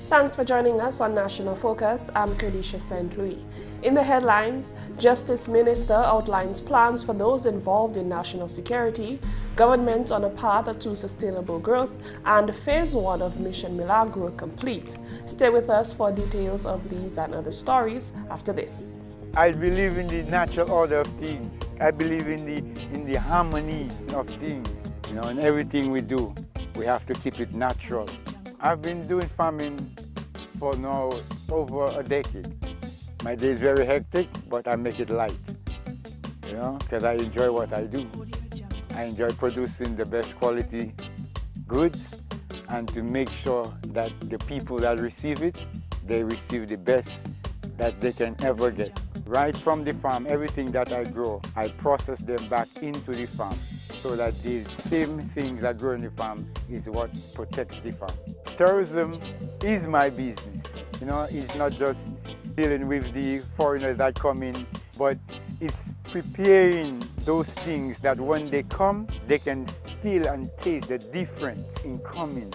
Thanks for joining us on National Focus. I'm Kerdisha St. In the headlines, Justice Minister outlines plans for those involved in national security, government on a path to sustainable growth, and Phase 1 of Mission Milagro complete. Stay with us for details of these and other stories after this. I believe in the natural order of things. I believe in the harmony of things. In everything we do, we have to keep it natural. I've been doing farming for now over a decade. My day is very hectic, but I make it light, because I enjoy what I do. I enjoy producing the best quality goods and to make sure that the people that receive it, they receive the best that they can ever get. Right from the farm, everything that I grow, I process them back into the farm so that the same things that grow in the farm is what protects the farm. Tourism is my business. It's not just dealing with the foreigners that come in, but it's preparing those things that when they come, they can feel and taste the difference in coming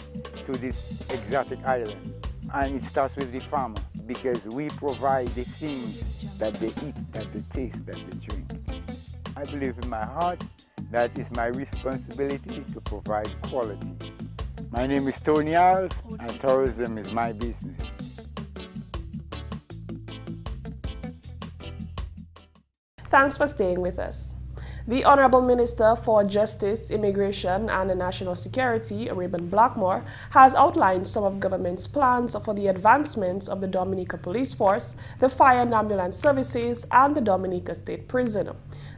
to this exotic island. And it starts with the farmer, because we provide the things that they eat, that they taste, that they drink. I believe in my heart that it's my responsibility to provide quality. My name is Tony Alves, and tourism is my business. Thanks for staying with us. The Honorable Minister for Justice, Immigration and National Security, Rayburn Blackmoore, has outlined some of government's plans for the advancement of the Dominica Police Force, the Fire and Ambulance Services, and the Dominica State Prison.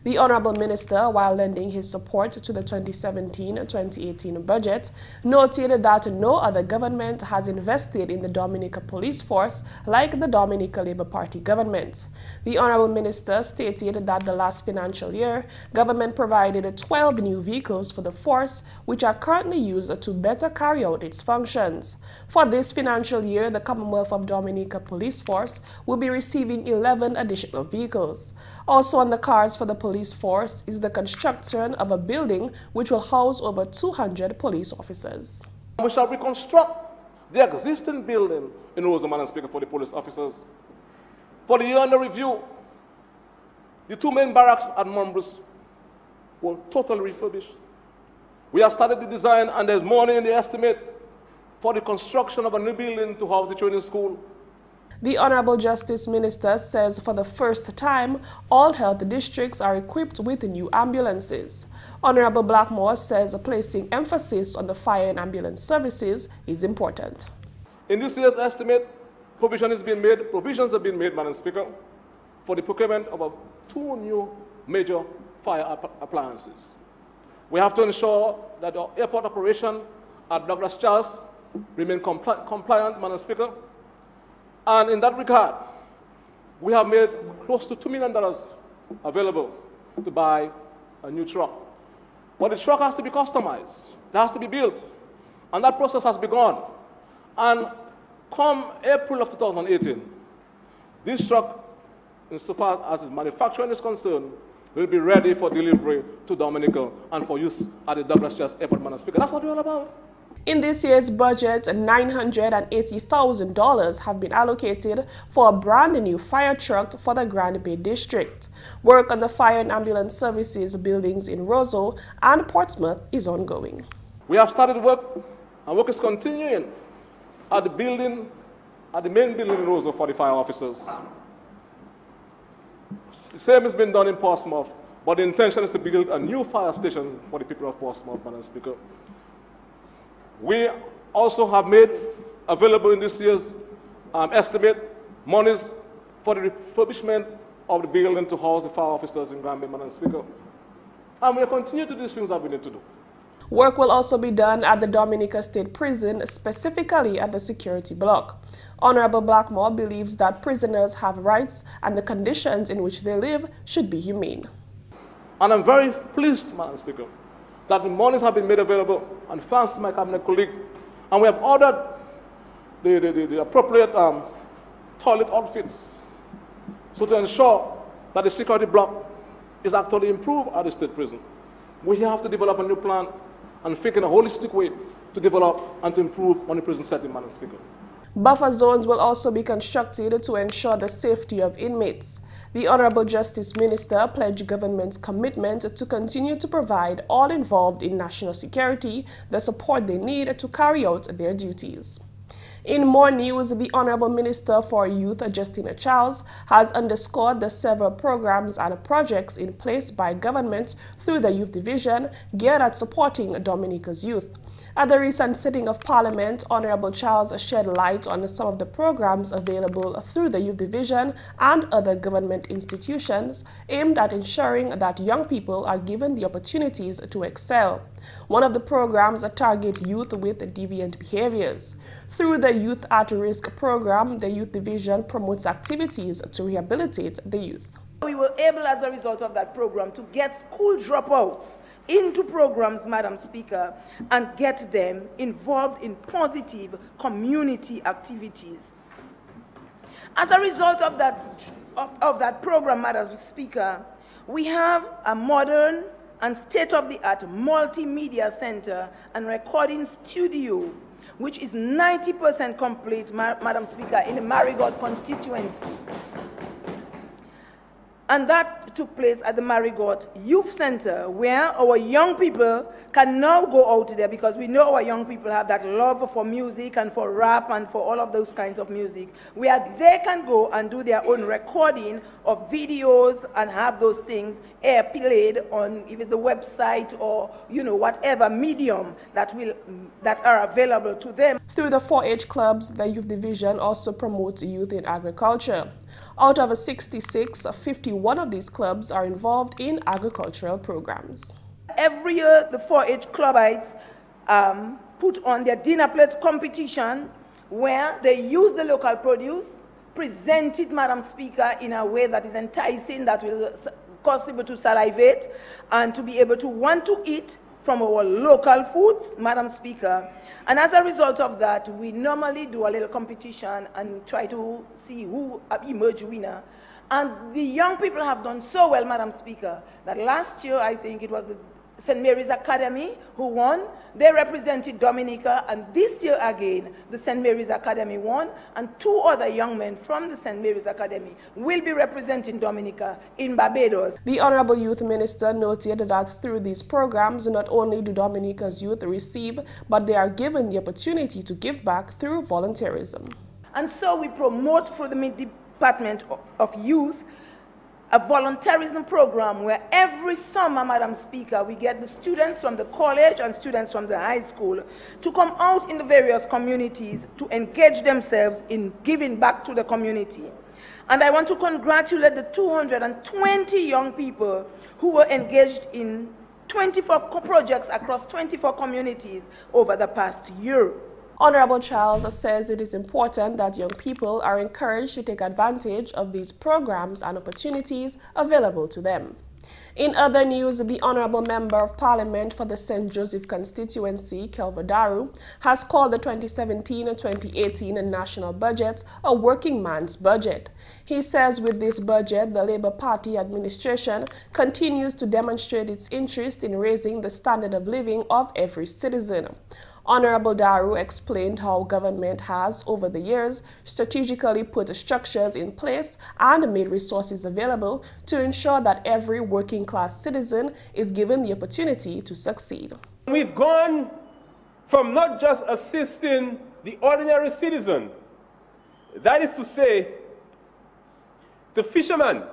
The Honorable Minister, while lending his support to the 2017-2018 budget, noted that no other government has invested in the Dominica Police Force like the Dominica Labour Party government. The Honorable Minister stated that the last financial year, government provided 12 new vehicles for the force, which are currently used to better carry out its functions. For this financial year, the Commonwealth of Dominica Police Force will be receiving 11 additional vehicles. Also on the cards for the police force is the construction of a building which will house over 200 police officers. We shall reconstruct the existing building in Rosamond and Speaker for the police officers. For the year under review, the two main barracks at Mombris were totally refurbished. We have started the design, and there's money in the estimate for the construction of a new building to house the training school. The Honorable Justice Minister says for the first time, all health districts are equipped with new ambulances. Honorable Blackmoore says placing emphasis on the fire and ambulance services is important. In this year's estimate, provisions have been made, Madam Speaker, for the procurement of 2 new major fire appliances. We have to ensure that the airport operation at Douglas Charles remain compliant, Madam Speaker. And in that regard, we have made close to $2 million available to buy a new truck. But the truck has to be customized. It has to be built. And that process has begun. And come April of 2018, this truck, insofar as its manufacturing is concerned, will be ready for delivery to Dominica and for use at the Douglas Church Airport, Madam Speaker. That's what we're all about. In this year's budget, $980,000 have been allocated for a brand new fire truck for the Grand Bay District. Work on the fire and ambulance services buildings in Roseau and Portsmouth is ongoing. We have started work, and work is continuing at the main building in Roseau for the fire officers. The same has been done in Portsmouth, but the intention is to build a new fire station for the people of Portsmouth, Madam Speaker. We also have made available in this year's estimate monies for the refurbishment of the building to house the fire officers in Grand Bay, Madam Speaker. And we'll continue to do these things that we need to do. Work will also be done at the Dominica State Prison, specifically at the security block. Honorable Blackmoore believes that prisoners have rights and the conditions in which they live should be humane. And I'm very pleased, Madam Speaker, that the monies have been made available, and thanks to my cabinet colleague, and we have ordered the appropriate toilet outfits, so to ensure that the security block is actually improved at the state prison. We have to develop a new plan and think in a holistic way to develop and to improve on the prison setting, Madam Speaker. Buffer zones will also be constructed to ensure the safety of inmates. The Honorable Justice Minister pledged government's commitment to continue to provide all involved in national security the support they need to carry out their duties. In more news, the Honorable Minister for Youth, Justina Charles, has underscored the several programs and projects in place by government through the Youth Division geared at supporting Dominica's youth. At the recent sitting of Parliament, Honorable Charles shed light on some of the programs available through the Youth Division and other government institutions aimed at ensuring that young people are given the opportunities to excel. One of the programs targets youth with deviant behaviors. Through the Youth at Risk program, the Youth Division promotes activities to rehabilitate the youth. We were able, as a result of that program, to get school dropouts into programs, Madam Speaker, and get them involved in positive community activities. As a result of that program, Madam Speaker, we have a modern and state-of-the-art multimedia center and recording studio, which is 90% complete, Madam Speaker, in the Marigot constituency. And that took place at the Marigot Youth Center, where our young people can now go out there, because we know our young people have that love for music and for rap and for all of those kinds of music, where they can go and do their own recording of videos and have those things played on, if it's the website or, you know, whatever medium that are available to them. Through the 4-H clubs, the Youth Division also promotes youth in agriculture. Out of 66, 51 of these clubs are involved in agricultural programs. Every year, the 4-H clubites put on their dinner plate competition, where they use the local produce, present it, Madam Speaker, in a way that is enticing, that will cause people to salivate and to be able to want to eat from our local foods, Madam Speaker. And as a result of that, we normally do a little competition and try to see who emerge winner. And the young people have done so well, Madam Speaker, that last year, I think it was the St. Mary's Academy who won. They represented Dominica, and this year again, the St. Mary's Academy won, and 2 other young men from the St. Mary's Academy will be representing Dominica in Barbados. The Honorable Youth Minister noted that through these programs, not only do Dominica's youth receive, but they are given the opportunity to give back through volunteerism. And so we promote through the Department of Youth a volunteerism program where every summer, Madam Speaker, we get the students from the college and students from the high school to come out in the various communities to engage themselves in giving back to the community. And I want to congratulate the 220 young people who were engaged in 24 projects across 24 communities over the past year. Honorable Charles says it is important that young people are encouraged to take advantage of these programs and opportunities available to them. In other news, the Honorable Member of Parliament for the St. Joseph constituency, Kelvin Daru, has called the 2017-2018 national budget a working man's budget. He says with this budget, the Labour Party administration continues to demonstrate its interest in raising the standard of living of every citizen. Honorable Daru explained how government has, over the years, strategically put structures in place and made resources available to ensure that every working-class citizen is given the opportunity to succeed. We've gone from not just assisting the ordinary citizen, that is to say, the fisherman,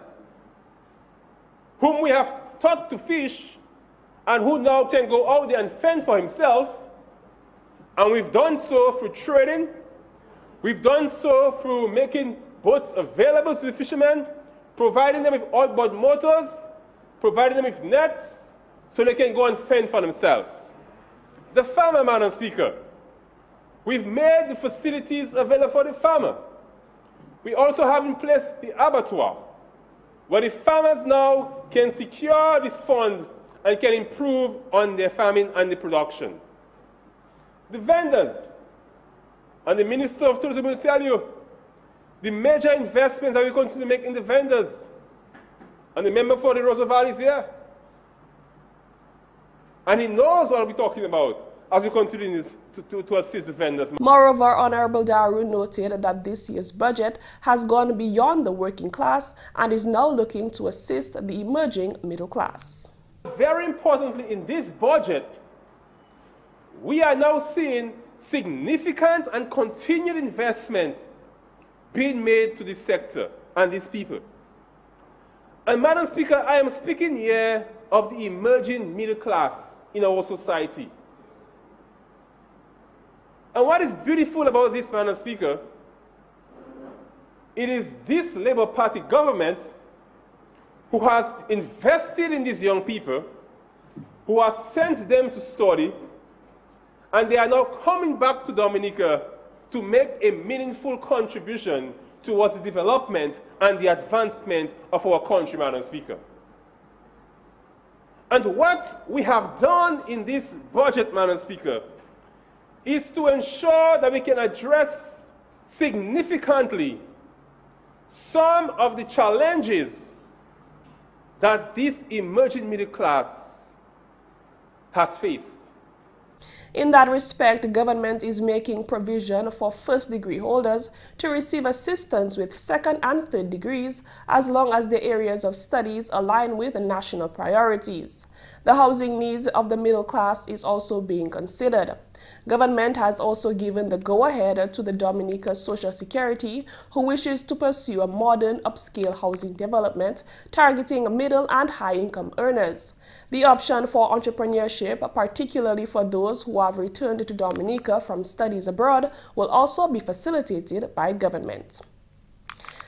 whom we have taught to fish and who now can go out there and fend for himself. And we've done so through trading. We've done so through making boats available to the fishermen, providing them with outboard motors, providing them with nets, so they can go and fend for themselves. The farmer, Madam Speaker, we've made the facilities available for the farmer. We also have in place the abattoir, where the farmers now can secure these funds and can improve on their farming and the production. The vendors, and the Minister of Tourism will tell you, the major investments that we continue to make in the vendors, and the member for the Roosevelt is here. And he knows what we're talking about. as we continue to assist the vendors. Moreover, Honorable Daru noted that this year's budget has gone beyond the working class and is now looking to assist the emerging middle class. Very importantly, in this budget, we are now seeing significant and continued investment being made to this sector and these people. And Madam Speaker, I am speaking here of the emerging middle class in our society. And what is beautiful about this, Madam Speaker, it is this Labour Party government who has invested in these young people, who has sent them to study, and they are now coming back to Dominica to make a meaningful contribution towards the development and the advancement of our country, Madam Speaker. And what we have done in this budget, Madam Speaker, is to ensure that we can address significantly some of the challenges that this emerging middle class has faced. In that respect, the government is making provision for first-degree holders to receive assistance with second and third degrees as long as the areas of studies align with national priorities. The housing needs of the middle class is also being considered. Government has also given the go-ahead to the Dominica Social Security, who wishes to pursue a modern upscale housing development targeting middle and high-income earners. The option for entrepreneurship, particularly for those who have returned to Dominica from studies abroad, will also be facilitated by government.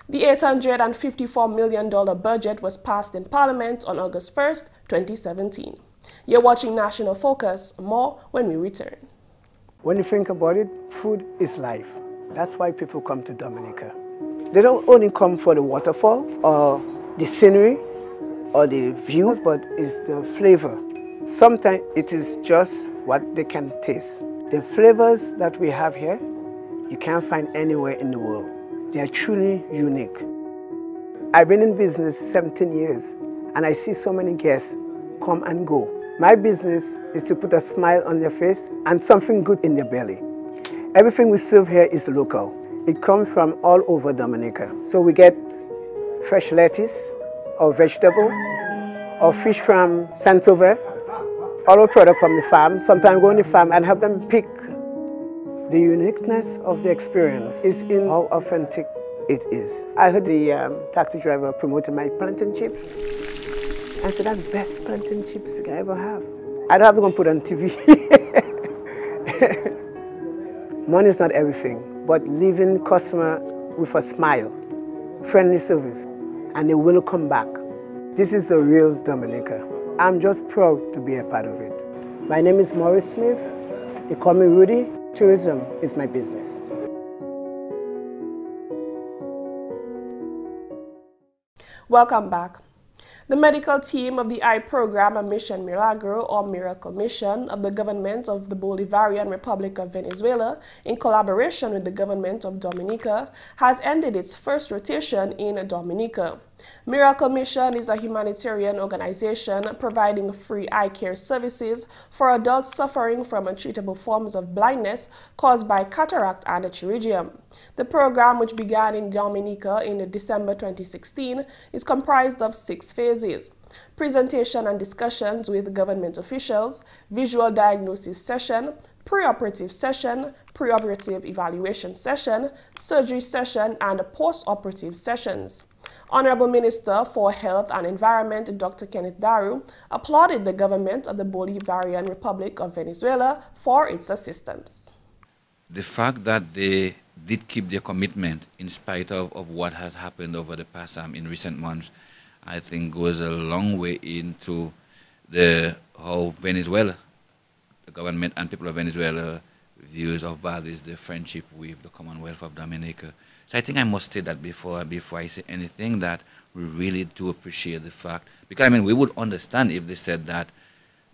The $854 million budget was passed in Parliament on August 1st, 2017. You're watching National Focus. More when we return. When you think about it, food is life. That's why people come to Dominica. They don't only come for the waterfall or the scenery or the views, but it's the flavor. Sometimes it is just what they can taste. The flavors that we have here, you can't find anywhere in the world. They are truly unique. I've been in business 17 years, and I see so many guests come and go. My business is to put a smile on their face and something good in their belly. Everything we serve here is local. It comes from all over Dominica. So we get fresh lettuce, or vegetable, or fish from Saint-Sauveur, all our product from the farm. Sometimes go on the farm and help them pick. The uniqueness of the experience is in how authentic it is. I heard the taxi driver promoting my plantain chips. I said, that's the best plantain chips I ever have. I don't have to go and put it on TV. Money is not everything, but leaving customer with a smile, friendly service, and they will come back. This is the real Dominica. I'm just proud to be a part of it. My name is Maurice Smith. They call me Rudy. Tourism is my business. Welcome back. The medical team of the eye program Mission Milagro, or Miracle Mission, of the government of the Bolivarian Republic of Venezuela, in collaboration with the government of Dominica, has ended its first rotation in Dominica. Miracle Mission is a humanitarian organization providing free eye care services for adults suffering from untreatable forms of blindness caused by cataract and pterygium. The program, which began in Dominica in December 2016, is comprised of 6 phases: presentation and discussions with government officials, visual diagnosis session, pre-operative session, pre-operative evaluation session, surgery session, and post-operative sessions. Honorable Minister for Health and Environment, Dr. Kenneth Daru, applauded the government of the Bolivarian Republic of Venezuela for its assistance. The fact that they did keep their commitment in spite of what has happened over the past in recent months, I think goes a long way into how Venezuela, the government and people of Venezuela, views or values the friendship with the Commonwealth of Dominica. So I think I must say that before I say anything, that we really do appreciate the fact, because I mean, we would understand if they said that,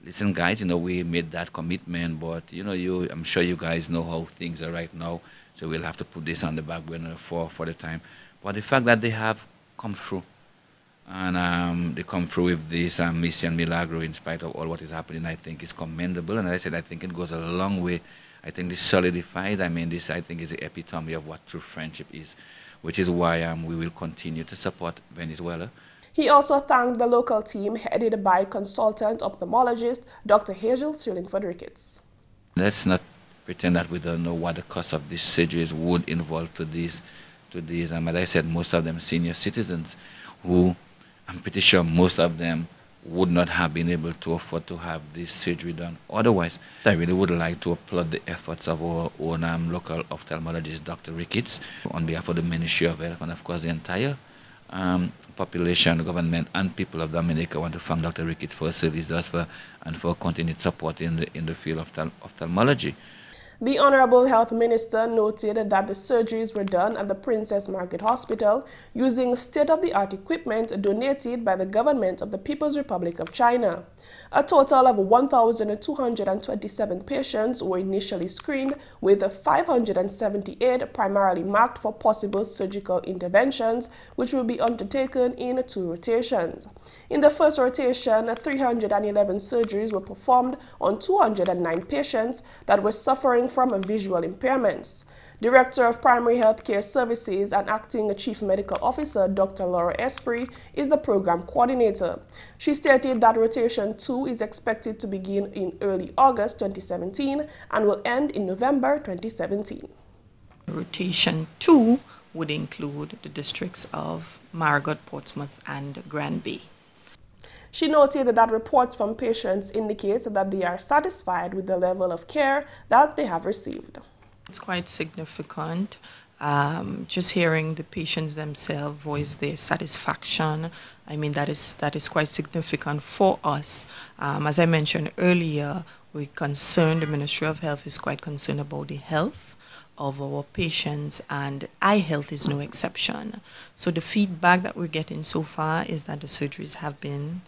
listen guys, we made that commitment, but I'm sure you guys know how things are right now, so we'll have to put this on the back burner for the time. But the fact that they have come through And they come through with this Mission Milagro in spite of all what is happening. I think is commendable. And as I said, I think it goes a long way. I think this solidifies, this I think is the epitome of what true friendship is, which is why we will continue to support Venezuela. He also thanked the local team headed by consultant ophthalmologist Dr. Hazel Shillingford-Ricketts. Let's not pretend that we don't know what the cost of these surgeries would involve to these. As I said, most of them senior citizens who I'm pretty sure most of them would not have been able to afford to have this surgery done otherwise. I really would like to applaud the efforts of our own local ophthalmologist, Dr. Ricketts, on behalf of the Ministry of Health and, of course, the entire population, government, and people of Dominica. I want to thank Dr. Ricketts for his service and for continued support in the field of ophthalmology. The Honorable Health Minister noted that the surgeries were done at the Princess Margaret Hospital using state-of-the-art equipment donated by the government of the People's Republic of China. A total of 1,227 patients were initially screened, with 578 primarily marked for possible surgical interventions, which will be undertaken in 2 rotations. In the first rotation, 311 surgeries were performed on 209 patients that were suffering from visual impairments. Director of Primary Health Care Services and Acting Chief Medical Officer Dr. Laura Esprit is the program coordinator. She stated that Rotation 2 is expected to begin in early August 2017 and will end in November 2017. Rotation 2 would include the districts of Margot, Portsmouth, and Granby. She noted that reports from patients indicate that they are satisfied with the level of care that they have received. It's quite significant. Just hearing the patients themselves voice their satisfaction, that is quite significant for us. As I mentioned earlier, the Ministry of Health is quite concerned about the health of our patients, and eye health is no exception. So the feedback that we're getting so far is that the surgeries have been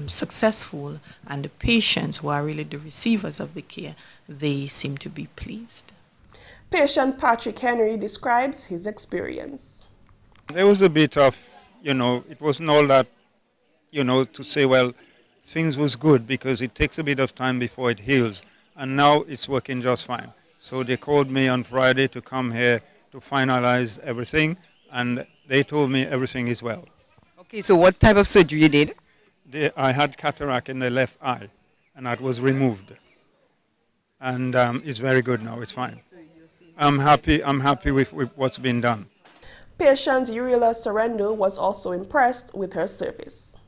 successful, and the patients who are really the receivers of the care, they seem to be pleased. Patient Patrick Henry describes his experience. There was a bit of, it wasn't all that, to say, well, things was good, because it takes a bit of time before it heals. And now it's working just fine. So they called me on Friday to come here to finalize everything, and they told me everything is well. Okay, so what type of surgery you did? I had cataract in the left eye, and that was removed. And it's very good now, it's fine. I'm happy with what's been done. Patient Uriela Sorrendo was also impressed with her service.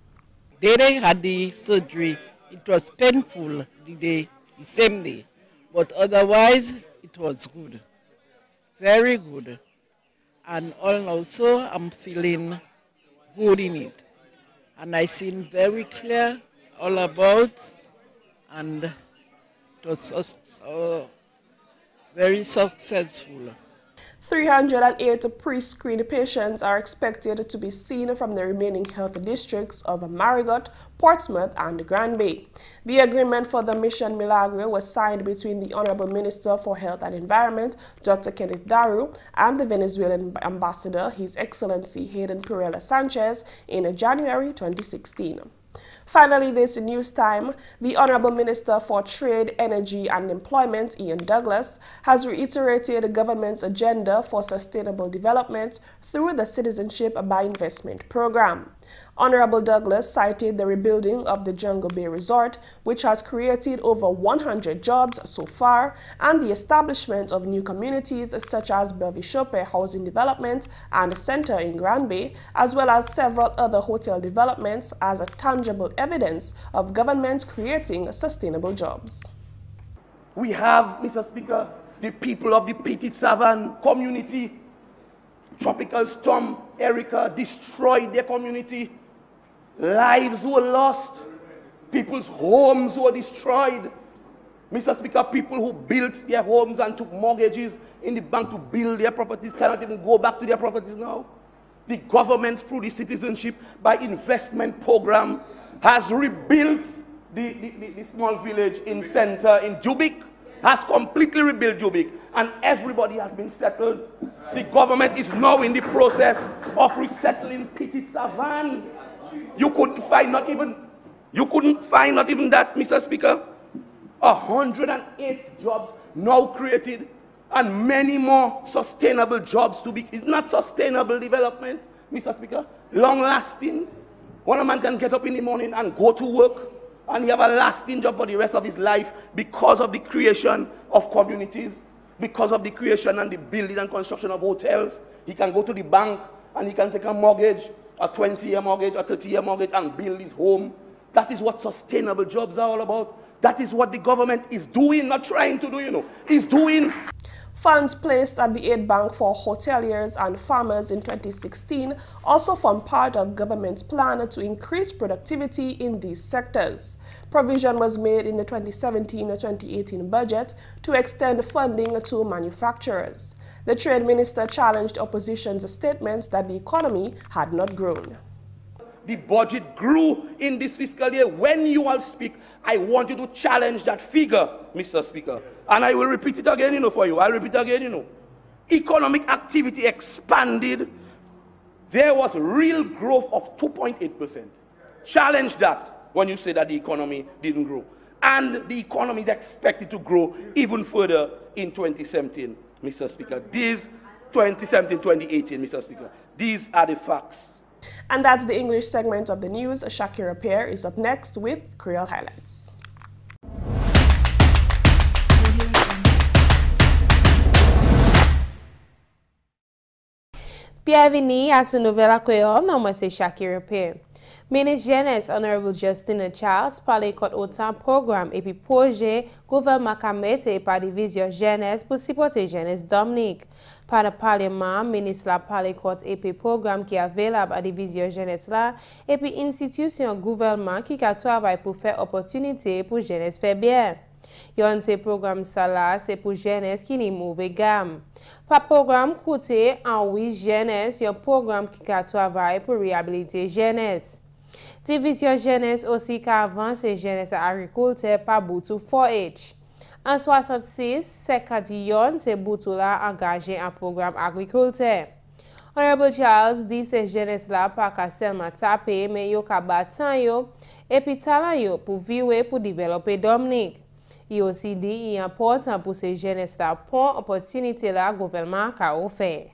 The day I had the surgery, it was painful the same day, but otherwise it was good, very good. And also I'm feeling good in it. And I seen very clear all about, and it was very successful. 308 pre-screened patients are expected to be seen from the remaining health districts of Marigot, Portsmouth, and Granby. The agreement for the Mission Milagro was signed between the Honorable Minister for Health and Environment, Dr. Kenneth Daru, and the Venezuelan Ambassador, His Excellency Hayden Perella Sanchez, in January 2016. Finally, this news time, the Honorable Minister for Trade, Energy and Employment, Ian Douglas, has reiterated the government's agenda for sustainable development through the Citizenship by Investment program. Honorable Douglas cited the rebuilding of the Jungle Bay Resort, which has created over 100 jobs so far, and the establishment of new communities such as Belvishope Housing Development and Center in Granby, as well as several other hotel developments as a tangible evidence of government creating sustainable jobs. We have, Mr. Speaker, the people of the Petit Savan community. Tropical storm Erica destroyed their community. Lives were lost. People's homes were destroyed. Mr. Speaker, people who built their homes and took mortgages in the bank to build their properties cannot even go back to their properties now. The government, through the Citizenship by Investment program, has rebuilt the small village in Center in Jubic, has completely rebuilt Jubic, and everybody has been settled. The government is now in the process of resettling Petit Savan. You couldn't find not even that, Mr. Speaker. 108 jobs now created and many more sustainable jobs to be. It's not sustainable development, Mr. Speaker. Long lasting. One man can get up in the morning and go to work and he have a lasting job for the rest of his life because of the creation of communities, because of the creation and the building and construction of hotels. He can go to the bank and he can take a mortgage, a 20-year mortgage, a 30-year mortgage, and build his home. That is what sustainable jobs are all about. That is what the government is doing, not trying to do, you know. It's doing. Funds placed at the Aid Bank for hoteliers and farmers in 2016 also form part of government's plan to increase productivity in these sectors. Provision was made in the 2017-2018 budget to extend funding to manufacturers. The trade minister challenged opposition's statements that the economy had not grown. The budget grew in this fiscal year. When you all speak, I want you to challenge that figure, Mr. Speaker. And I will repeat it again, you know, for you. I'll repeat it again, you know. Economic activity expanded. There was real growth of 2.8%. Challenge that when you say that the economy didn't grow. And the economy is expected to grow even further in 2017, Mr. Speaker. These 2017-2018, Mr. Speaker. These are the facts. And that's the English segment of the news. Shaakira Pierre is up next with Creole highlights. Bienvenue à ce nouvel accueil. Non, moi c'est Shaakira Pierre. Ministre Jeunesse Honorable Justina Charles parlait contre autant programme et puis projet gouvernement a mis par division jeunesse pour supporter jeunesse Dominique. Par le Parlement, ministre a parlé contre et puis programme qui est available à division jeunesse là et puis institution gouvernement qui a travaillé pour faire opportunité pour jeunesse faire bien. Yon ces programmes ça là c'est pour jeunesse qui n'est mauvais gamme. Par programme coûté en 8 jeunesse, un programme qui a travaillé pour réhabiliter jeunesse. Division jeunesse aussi qu'avance jeunesse agriculture par Boutou 4H. En 66, 50 yon c'est Boutou là engagé en programme agriculture. Honorable Charles dit que jeunesse là pas qu'à seulement taper mais yo ka batan yo et puis talent yo pour vivre pour développer Dominique. Il aussi dit qu'il est important pour ces jeunesses là pour opportunité là gouvernement a offert.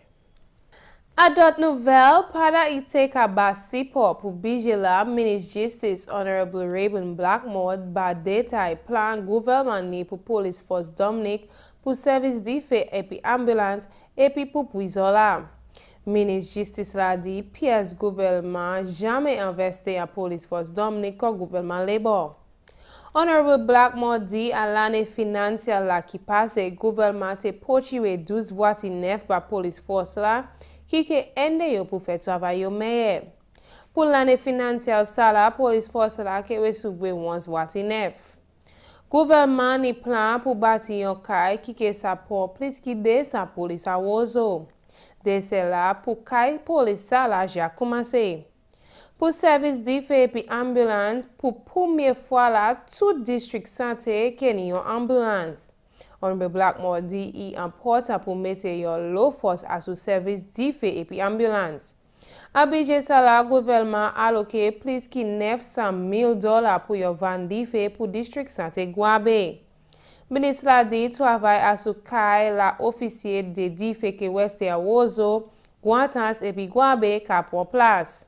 À d'autres nouvelles, pendant été qu'a bassi pour budget la ministre Justice Honorable Rayburn Blackmoore ba détail plan gouvernement ni pour police force Dominique pour service d'effet et puis ambulance et puis pour prison là. Ministre Justice l'a dit pièce gouvernement jamais investi en police force Dominique comme gouvernement Labour. Honorable Blackmoore dit à l'année financière là qui passe, le gouvernement a poursuivi 12 voitures neuves par police force là qui aide pour faire travail meilleur. Pour l'année financière ça la police force là qui recevoir 11 voitures neuves. Gouvernement ni plan pour bâtir un caille qui support plus qui 200 police à Wozo. De cela pour caille police ça là j'ai commencé. Pour service d'effet et ambulance, pour première fois là, tout district santé qui a une ambulance. Honorable Blackmoore dit il est important pour mettre l'eau force à ce service d'effet et ambulance. À budget ça là, gouvernement a alloqué plus que $900,000 pour une van d'effet pour district santé Guabe. Ministre a dit travail à ce cas la officier de d'effet qui ouest à Wozo, Guantans et puis Guabe qui prend place.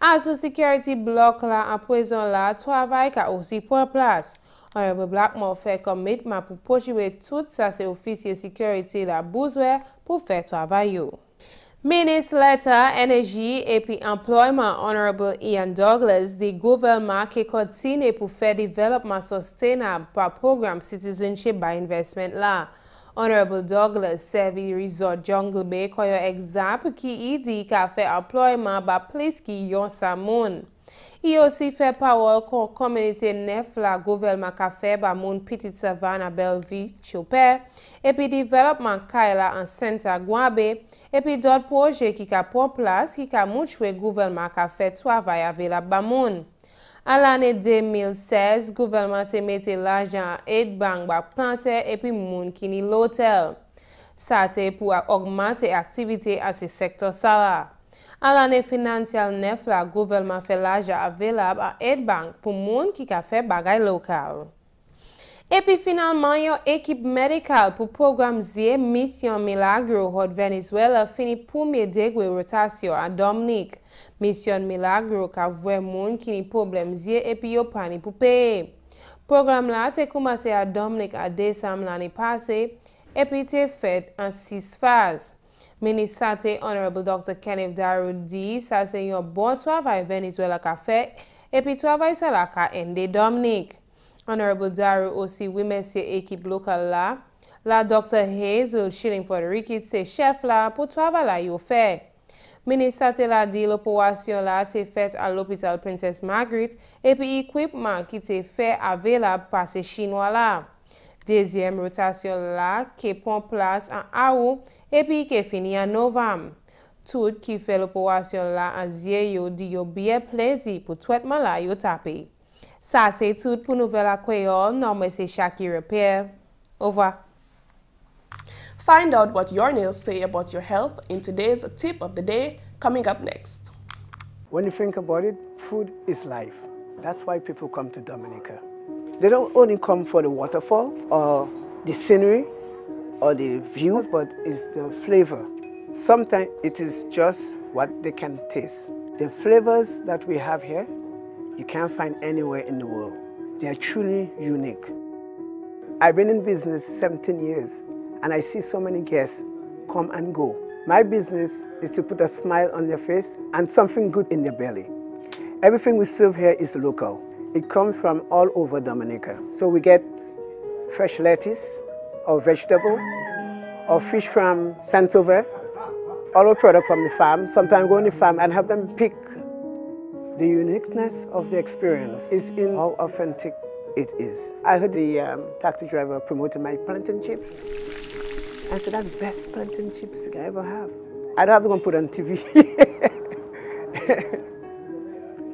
National Security bloc là en prison là travail qui aussi prend place. Honorable Blackmoore fait commitment pour poursuivre tout ça c'est officier sécurité la besoin pour faire travail. Ministre l'État, Énergie et puis Employment Honorable Ian Douglas du gouvernement qui continue pour faire développement sustainable par programme Citizenship by Investment là. Honorable Douglas servi Resort Jungle Bay comme un exemple qui dit qu'a fait employement ba plus qui yon sa moun. Il aussi fait parole con communauté neuf la gouvernement qu'a fait ba moun petite savane à Belleville, Chopin, et puis développement Kaila en Saint-Aguabe, et puis d'autres projets qui qu'a pris place qui qu'a montré gouvernement qu'a fait travail avec la ba moun. À l'année 2016, le gouvernement a mis l'argent à Aid Bank pour planter et puis moun qui ni l'hôtel. Ça c'est pour augmenter l'activité à ce secteur là. Alane financial nefla gouvernement fait l'argent available à aide bank pour moun qui ka fait bagay local. Et puis finalement, yon équipe médicale pour programme Z Mission Milagro hot Venezuela fini premier degré rotation à Dominica. Mission Milagro ka vwe moun qui ni problème Z et puis yo pani pour payer. Programme là te commencé à Dominica à décembre l'année passée et puis te fait en 6 phases. Ministre Santé Honorable Dr. Kenneth Darrow dit ça c'est un bon travail Venezuela ka fait et puis travail ça la ka ende Dominica. Honorable Darrow aussi remercie l'équipe locale là. La Dr. Hazel Schilling Puerto Rico c'est chef là pour travail là yo fait. Ministre Santé la dit l'opération là te fait à l'hôpital Princess Margaret et puis équipement qui te fait available par ces Chinois là. Deuxième rotation là qui prend place en août et puis qui finit en novembre. Tout qui fait l'opération là en zier yo dit yo bien plaisir pour traitement là yo tapé. Ça c'est tout pour Nouvelle à Creole. Non, mais c'est Shaakira Pierre. Au revoir. Find out what your nails say about your health in today's tip of the day, coming up next. When you think about it, food is life. That's why people come to Dominica. They don't only come for the waterfall or the scenery or the views, but it's the flavor. Sometimes it is just what they can taste. The flavors that we have here, you can't find anywhere in the world. They are truly unique. I've been in business 17 years and I see so many guests come and go. My business is to put a smile on their face and something good in their belly. Everything we serve here is local. It comes from all over Dominica. So we get fresh lettuce or vegetable or fish from Saint-Sauveur, all our product from the farm. Sometimes go on the farm and have them pick. The uniqueness of the experience is in how authentic it is. I heard the taxi driver promoting my plantain chips. I said, that's the best plantain chips I ever have. I don't have to go and put on TV.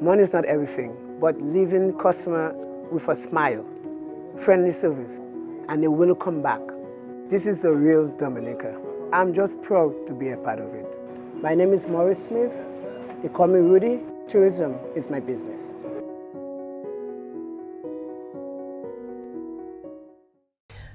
Money is not everything, but leaving customer with a smile, friendly service, and they will come back. This is the real Dominica. I'm just proud to be a part of it. My name is Maurice Smith. They call me Rudy. Tourism is my business.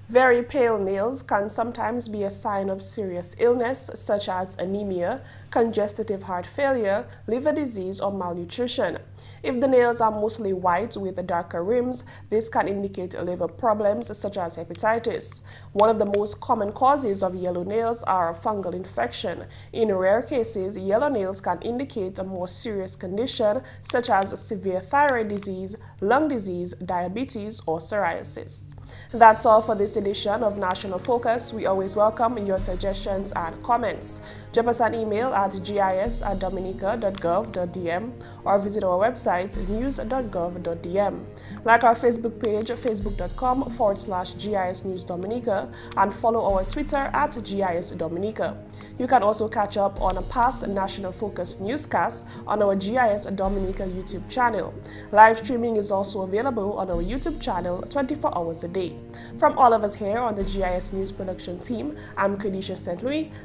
Very pale nails can sometimes be a sign of serious illness such as anemia, congestive heart failure, liver disease, or malnutrition. If the nails are mostly white with darker rims, this can indicate liver problems such as hepatitis. One of the most common causes of yellow nails are fungal infection. In rare cases, yellow nails can indicate a more serious condition such as severe thyroid disease, lung disease, diabetes, or psoriasis. That's all for this edition of National Focus. We always welcome your suggestions and comments. Drop us an email at gis@dominica.gov.dm or visit our website news.gov.dm. Like our Facebook page, facebook.com/GIS News Dominica, and follow our Twitter at GIS Dominica. You can also catch up on a past National Focus newscast on our GIS Dominica YouTube channel. Live streaming is also available on our YouTube channel 24 hours a day. From all of us here on the GIS News production team, I'm Kerdisha St.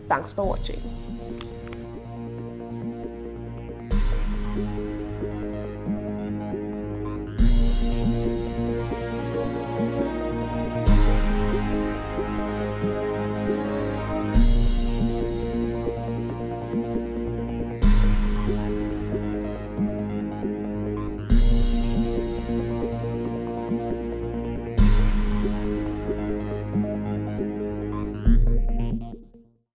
Thanks for watching.